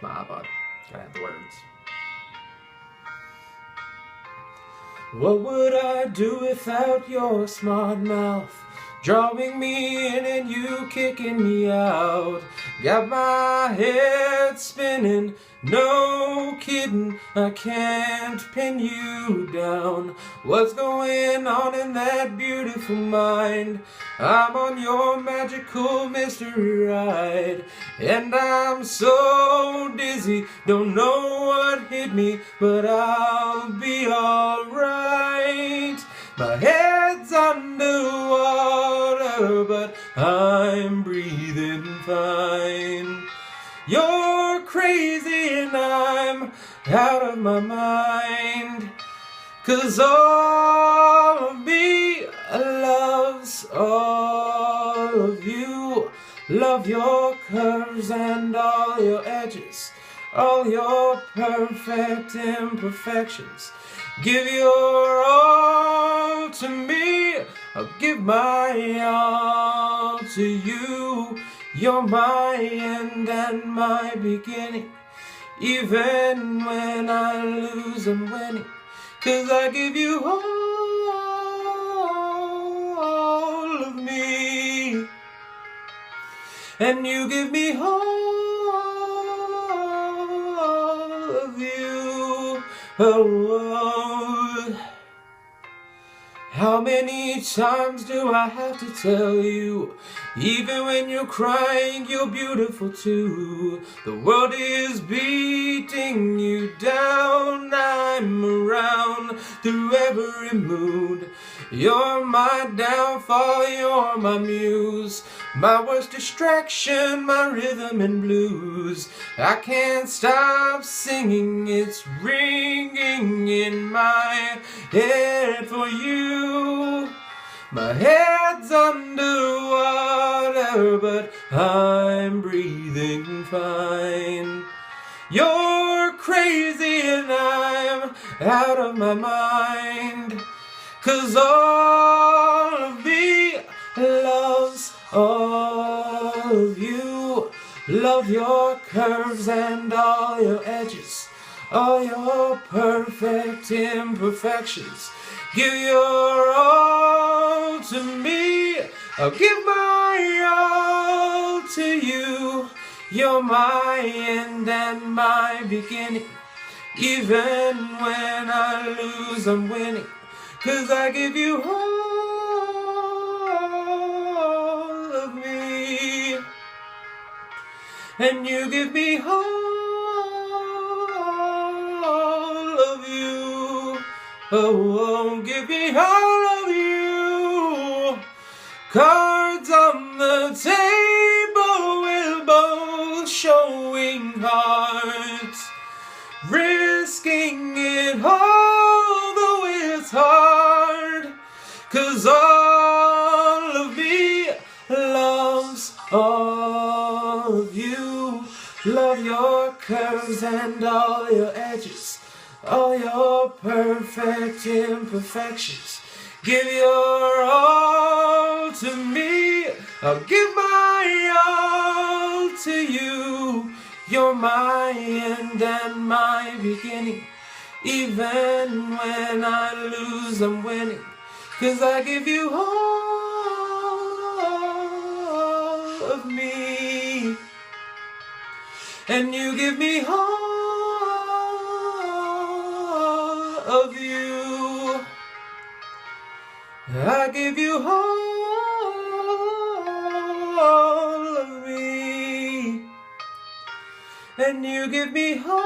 my iPod. Gotta have the words. What would I do without your smart mouth? Drawing me in and you kicking me out. Got my head spinning, no kidding, I can't pin you down. What's going on in that beautiful mind? I'm on your magical mystery ride, and I'm so dizzy, don't know what hit me, but I'll be alright. My head's underwater, but I'm breathing fine. You're crazy and I'm out of my mind, 'cause all of me loves all of you. Love your curves and all your edges, all your perfect imperfections. Give your all to me, I'll give my all to you. You're my end and my beginning. Even when I lose, I'm winning, 'cause I give you all of me, and you give me all of you. Oh, how many times do I have to tell you? Even when you're crying, you're beautiful too. The world is beating you down. I'm around through every mood. You're my downfall, you're my muse, my worst distraction, my rhythm and blues. I can't stop singing, it's ringing in my head for you. My head's underwater, but I'm breathing fine. You're crazy and I'm out of my mind, 'cause all of me loves all of you. Love your curves and all your edges, all your perfect imperfections. Give your all to me, I'll give my all to you. You're my end and my beginning. Even when I lose, I'm winning, 'cause I give you all of me, and you give me all of you. Oh, give me all of you. Cards on the table, we're both showing hearts, risking it all, though it's hard, 'cause all of me loves all of you. Love your curves and all your edges, all your perfect imperfections. Give your all to me, I'll give my all to you. You're my end and my beginning. Even when I lose, I'm winning, 'cause I give you all of me, and you give me all of you. I give you all of me, and you give me all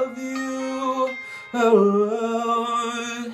of you. Oh.